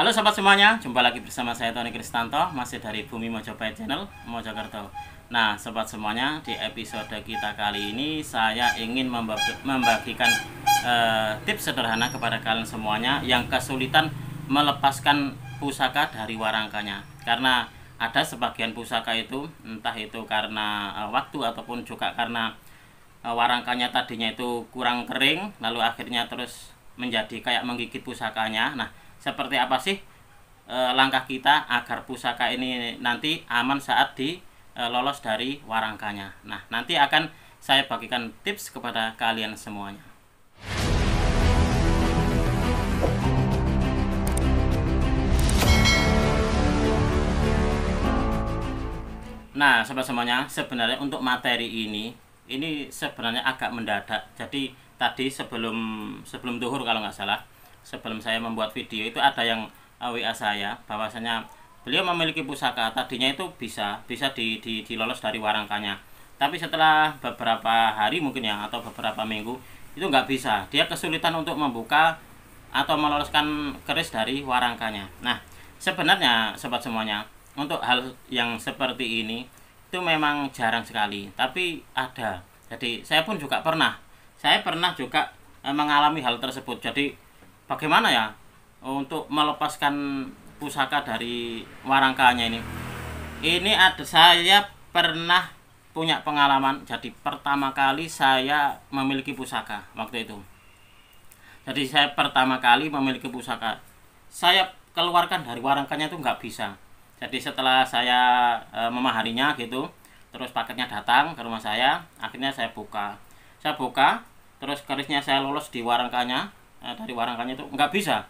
Halo sobat semuanya, jumpa lagi bersama saya Tony Kristanto, masih dari Bumi Mojopahit Channel, Mojokerto. Nah sobat semuanya, di episode kita kali ini saya ingin membagikan tips sederhana kepada kalian semuanya yang kesulitan melepaskan pusaka dari warangkanya. Karena ada sebagian pusaka itu, entah itu karena waktu ataupun juga karena warangkanya tadinya itu kurang kering, lalu akhirnya terus menjadi kayak menggigit pusakanya. Nah, seperti apa sih langkah kita agar pusaka ini nanti aman saat lolos dari warangkanya? Nah, nanti akan saya bagikan tips kepada kalian semuanya. Nah, sobat semuanya, sebenarnya untuk materi ini sebenarnya agak mendadak. Jadi tadi sebelum duhur kalau nggak salah, sebelum saya membuat video itu ada yang WA saya bahwasanya beliau memiliki pusaka tadinya itu bisa dilolos dari warangkanya, tapi setelah beberapa hari mungkin ya atau beberapa minggu itu nggak bisa, dia kesulitan untuk membuka atau meloloskan keris dari warangkanya. Nah sebenarnya sobat semuanya, untuk hal yang seperti ini itu memang jarang sekali, tapi ada. Jadi saya pun juga pernah juga mengalami hal tersebut. Jadi bagaimana ya untuk melepaskan pusaka dari warangkanya ini? Ini ada, saya pernah punya pengalaman. Jadi pertama kali saya memiliki pusaka waktu itu. Jadi saya pertama kali memiliki pusaka, saya keluarkan dari warangkanya itu nggak bisa. Jadi setelah saya memaharinya gitu, terus paketnya datang ke rumah saya, akhirnya saya buka, terus kerisnya saya lolos di warangkanya. Dari warangkanya itu nggak bisa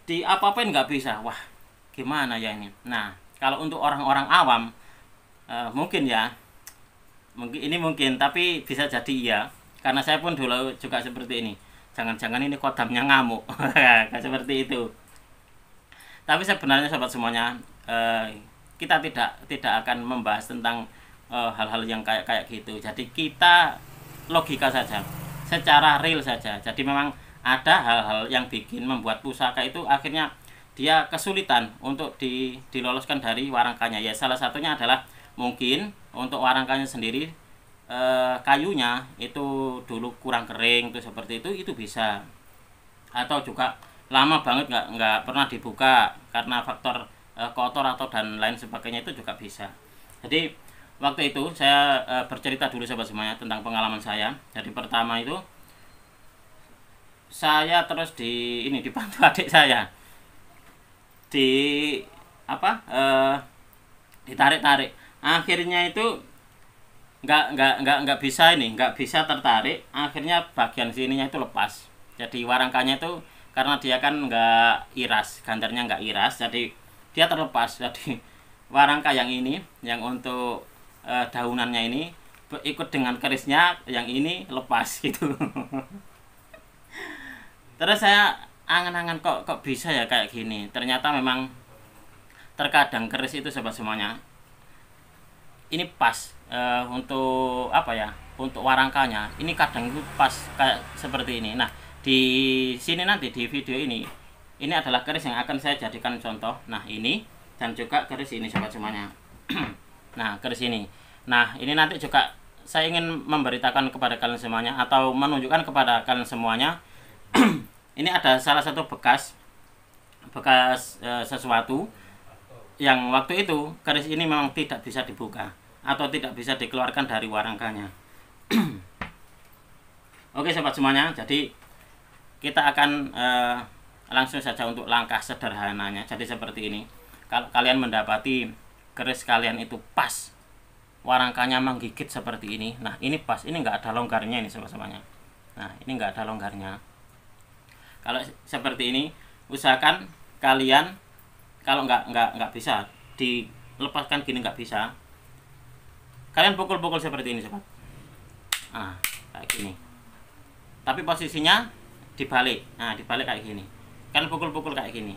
di apa-apain, nggak bisa. Wah, gimana ya ini? Nah, kalau untuk orang-orang awam mungkin ya, mungkin, tapi bisa jadi iya, karena saya pun dulu juga seperti ini. Jangan-jangan ini kodamnya ngamuk. Kayak seperti itu. Tapi sebenarnya sobat semuanya, kita tidak akan membahas tentang hal-hal yang kayak gitu. Jadi kita logika saja, secara real saja. Jadi memang ada hal-hal yang bikin membuat pusaka itu akhirnya dia kesulitan untuk diloloskan dari warangkanya. Ya salah satunya adalah mungkin untuk warangkanya sendiri, kayunya itu dulu kurang kering tuh, seperti itu bisa. Atau juga lama banget nggak pernah dibuka karena faktor kotor atau dan lain sebagainya, itu juga bisa. Jadi waktu itu saya bercerita dulu sobat semuanya tentang pengalaman saya. Jadi pertama itu saya terus dibantu adik saya, ditarik-tarik. Akhirnya itu nggak bisa tertarik. Akhirnya bagian sininya itu lepas. Jadi warangkanya itu karena dia kan nggak iras, gandarnya nggak iras, jadi dia terlepas. Jadi warangka yang ini, yang untuk daunannya ini ikut dengan kerisnya, yang ini lepas gitu. Terus saya angan-angan kok bisa ya kayak gini. Ternyata memang terkadang keris itu sobat semuanya ini pas untuk apa ya, untuk warangkanya ini kadang itu pas kayak seperti ini. Nah di sini nanti di video ini adalah keris yang akan saya jadikan contoh. Nah ini, dan juga keris ini sobat semuanya. Nah keris ini, nah ini nanti juga saya ingin memberitakan kepada kalian semuanya atau menunjukkan kepada kalian semuanya. Ini ada salah satu bekas sesuatu yang waktu itu keris ini memang tidak bisa dibuka atau tidak bisa dikeluarkan dari warangkanya. Oke sobat semuanya, jadi kita akan langsung saja untuk langkah sederhananya. Jadi seperti ini, kalau kalian mendapati keris kalian itu pas warangkanya menggigit seperti ini, nah ini pas, ini nggak ada longgarnya ini sobat semuanya. Nah ini nggak ada longgarnya. Kalau seperti ini, usahakan kalian, kalau nggak bisa dilepaskan gini, nggak bisa, kalian pukul-pukul seperti ini sobat. Nah kayak gini, tapi posisinya dibalik. Nah dibalik kayak gini, kan pukul-pukul kayak gini.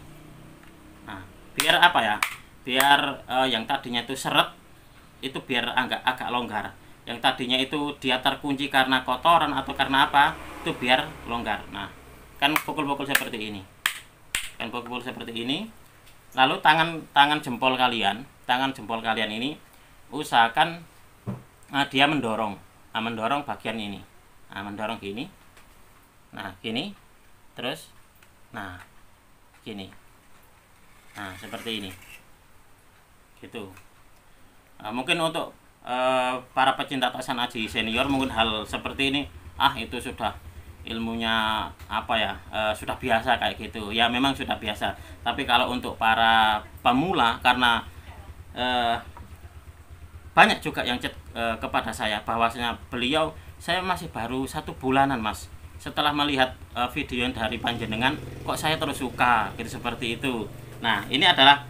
Nah biar apa ya, biar yang tadinya itu seret itu biar agak longgar. Yang tadinya itu dia terkunci karena kotoran atau karena apa, itu biar longgar. Nah kan pukul-pukul seperti ini, kan akan pukul seperti ini. Lalu tangan jempol kalian ini usahakan dia mendorong, mendorong bagian ini, mendorong gini, nah gini, terus, nah gini, nah seperti ini, gitu. Mungkin untuk para pecinta tasan aji senior mungkin hal seperti ini, itu sudah ilmunya sudah biasa kayak gitu ya, memang sudah biasa. Tapi kalau untuk para pemula, karena banyak juga yang chat kepada saya bahwasanya saya masih baru 1 bulanan mas, setelah melihat video yang dari panjenengan kok saya terus suka gitu, seperti itu. Nah ini adalah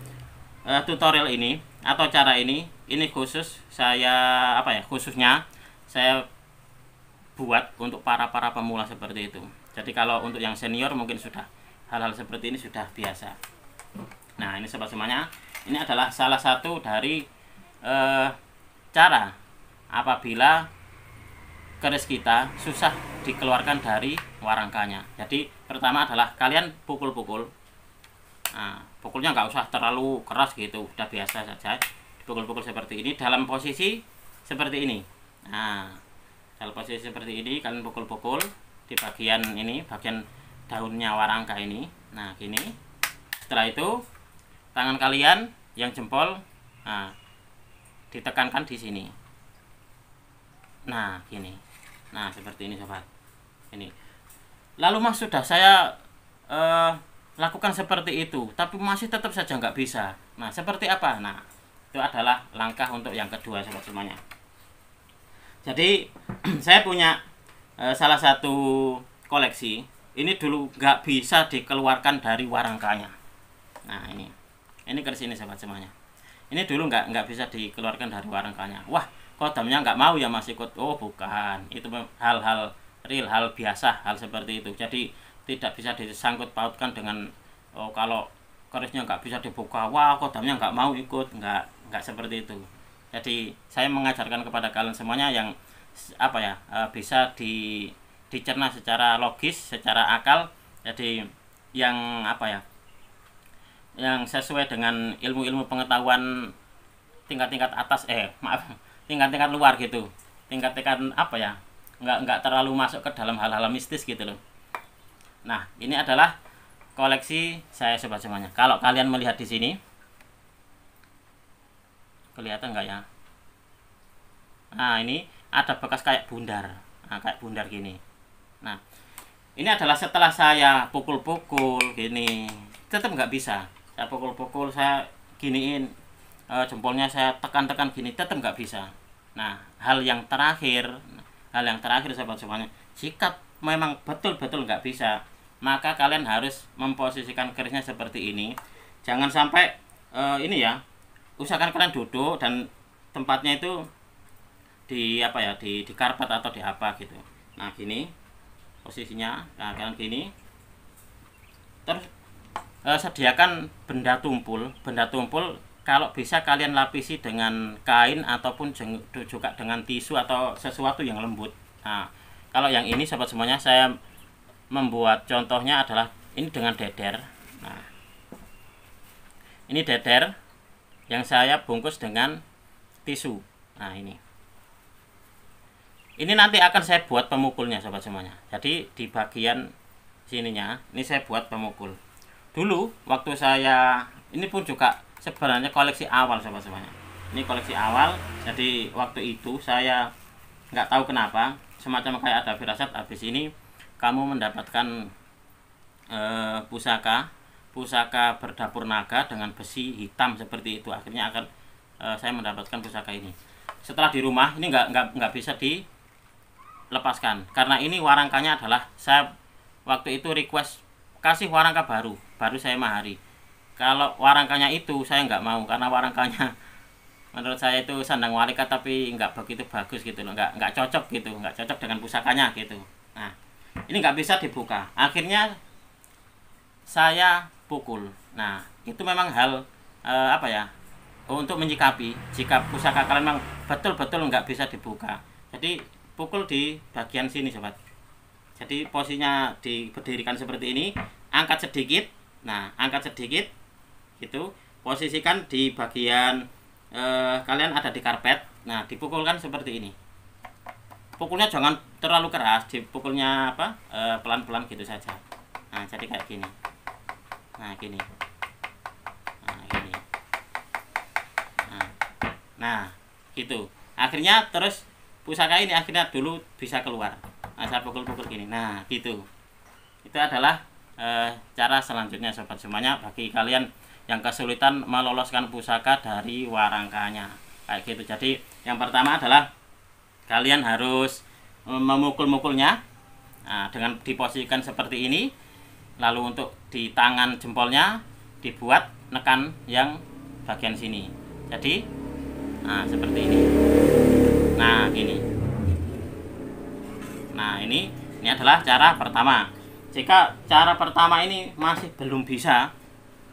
tutorial ini atau cara ini khusus saya khususnya saya buat untuk para pemula seperti itu. Jadi kalau untuk yang senior mungkin sudah hal-hal seperti ini sudah biasa. Nah ini sobat semuanya, ini adalah salah satu dari cara apabila keris kita susah dikeluarkan dari warangkanya. Jadi pertama adalah kalian pukul-pukul. Nah pukulnya nggak usah terlalu keras gitu, udah biasa saja. Pukul-pukul seperti ini dalam posisi seperti ini. Nah dalam posisi seperti ini kalian pukul-pukul di bagian ini, bagian daunnya warangka ini. Nah gini. Setelah itu tangan kalian yang jempol ditekankan di sini. Nah gini. Nah seperti ini sobat. Ini. Lalu mas sudah saya lakukan seperti itu, tapi masih tetap saja nggak bisa. Nah seperti apa? Nah itu adalah langkah untuk yang kedua sobat semuanya. Jadi saya punya salah satu koleksi. Ini dulu nggak bisa dikeluarkan dari warangkanya. Nah ini keris ini sobat semuanya. Ini dulu nggak bisa dikeluarkan dari warangkanya. Wah, kodamnya nggak mau ya mas ikut. Oh bukan, itu hal-hal real, hal biasa, hal seperti itu. Jadi tidak bisa disangkut pautkan dengan kalau kerisnya nggak bisa dibuka, wah kodamnya nggak mau ikut. Nggak seperti itu. Jadi saya mengajarkan kepada kalian semuanya yang bisa dicerna secara logis, secara akal. Jadi yang yang sesuai dengan ilmu-ilmu pengetahuan tingkat-tingkat atas, tingkat-tingkat luar gitu, tingkat-tingkat nggak terlalu masuk ke dalam hal-hal mistis gitu loh. Nah ini adalah koleksi saya sobat semuanya. Kalau kalian melihat di sini, kelihatan nggak ya? Nah ini ada bekas kayak bundar, kayak bundar gini. Nah ini adalah setelah saya pukul-pukul gini, tetap nggak bisa. Saya pukul-pukul, saya giniin jempolnya, saya tekan-tekan gini, tetap nggak bisa. Nah hal yang terakhir sahabat semuanya, jika memang betul-betul nggak bisa, maka kalian harus memposisikan kerisnya seperti ini. Jangan sampai usahakan kalian duduk dan tempatnya itu di karpet atau di apa gitu. Nah gini posisinya, nah kalian gini. Terus sediakan benda tumpul kalau bisa kalian lapisi dengan kain ataupun juga dengan tisu atau sesuatu yang lembut. Nah kalau yang ini sahabat semuanya, saya membuat contohnya adalah ini dengan deder. Nah ini deder yang saya bungkus dengan tisu. Nah ini nanti akan saya buat pemukulnya sobat semuanya. Jadi di bagian sininya ini saya buat pemukul. Dulu waktu saya, ini pun juga sebenarnya koleksi awal sobat semuanya. Ini koleksi awal. Jadi waktu itu saya nggak tahu kenapa, semacam kayak ada firasat, habis ini kamu mendapatkan pusaka berdapur naga dengan besi hitam seperti itu. Akhirnya saya mendapatkan pusaka ini. Setelah di rumah ini nggak bisa dilepaskan, karena ini warangkanya adalah saya waktu itu request kasih warangka baru saya mahari. Kalau warangkanya itu saya nggak mau, karena warangkanya menurut saya itu sandang walika tapi nggak begitu bagus gitu loh, nggak cocok gitu, nggak cocok dengan pusakanya gitu. Nah ini nggak bisa dibuka, akhirnya saya pukul. Nah itu memang hal untuk menyikapi jika pusaka kalian memang betul-betul nggak bisa dibuka. Jadi pukul di bagian sini sobat. Jadi posisinya diberdirikan seperti ini, angkat sedikit. Nah, angkat sedikit gitu, posisikan di bagian kalian ada di karpet. Nah, dipukulkan seperti ini. Pukulnya jangan terlalu keras, dipukulnya apa, pelan-pelan gitu saja. Nah, jadi kayak gini. Nah, gini. Nah, gini. Nah, gitu. Akhirnya terus pusaka ini akhirnya dulu bisa keluar. Nah, saya pukul-pukul gini. Nah, gitu. Itu adalah cara selanjutnya sobat semuanya, bagi kalian yang kesulitan meloloskan pusaka dari warangkanya kayak gitu. Jadi yang pertama adalah kalian harus memukul-mukulnya dengan diposisikan seperti ini. Lalu untuk di tangan jempolnya dibuat nekan yang bagian sini. Jadi seperti ini. Nah, gini. Nah, ini adalah cara pertama. Jika cara pertama ini masih belum bisa,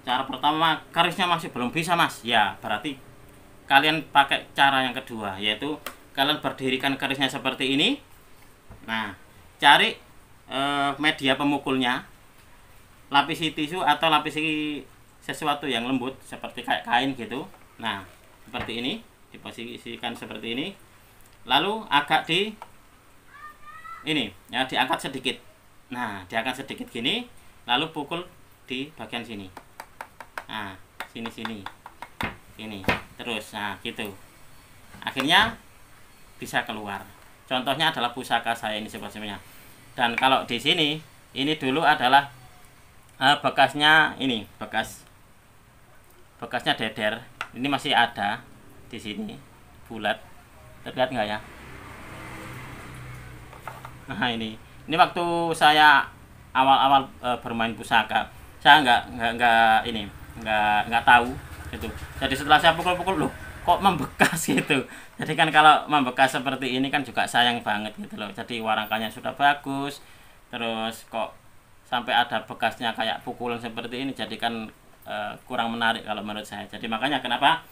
cara pertama kerisnya masih belum bisa mas, ya berarti kalian pakai cara yang kedua, yaitu kalian berdirikan kerisnya seperti ini. Nah, cari media pemukulnya, lapisi tisu atau lapisi sesuatu yang lembut seperti kayak kain gitu. Nah, seperti ini, diposisikan seperti ini, lalu agak diangkat sedikit. Nah, diangkat sedikit gini, lalu pukul di bagian sini. Nah, sini ini terus, nah gitu. Akhirnya bisa keluar. Contohnya adalah pusaka saya ini sebenarnya. Dan kalau di sini, ini dulu adalah bekasnya, ini bekasnya deder. Ini masih ada di sini, bulat. Terlihat nggak ya? Nah, ini waktu saya awal-awal bermain pusaka, saya nggak tahu gitu. Jadi setelah saya pukul-pukul, loh kok membekas gitu. Jadi kan kalau membekas seperti ini kan juga sayang banget gitu loh. Jadi warangkanya sudah bagus, terus kok sampai ada bekasnya kayak pukulan seperti ini, jadi kan kurang menarik kalau menurut saya. Jadi makanya kenapa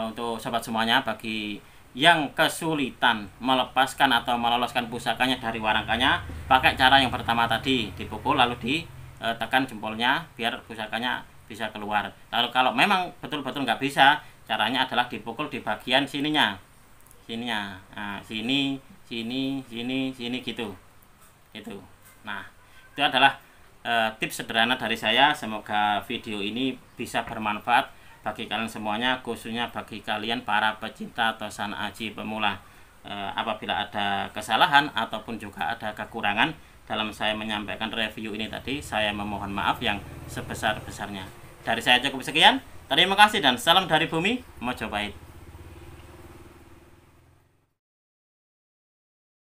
untuk sobat semuanya, bagi yang kesulitan melepaskan atau meloloskan pusakanya dari warangkanya, pakai cara yang pertama tadi, dipukul lalu ditekan jempolnya biar pusakanya bisa keluar. Lalu kalau memang betul-betul nggak bisa, caranya adalah dipukul di bagian sininya, nah, sini gitu. Nah, itu adalah tips sederhana dari saya. Semoga video ini bisa bermanfaat bagi kalian semuanya, khususnya bagi kalian para pecinta Tosan Aji pemula. Apabila ada kesalahan ataupun juga ada kekurangan dalam saya menyampaikan review ini tadi, saya memohon maaf yang sebesar-besarnya. Dari saya cukup sekian. Terima kasih dan salam dari bumi Mojopahit.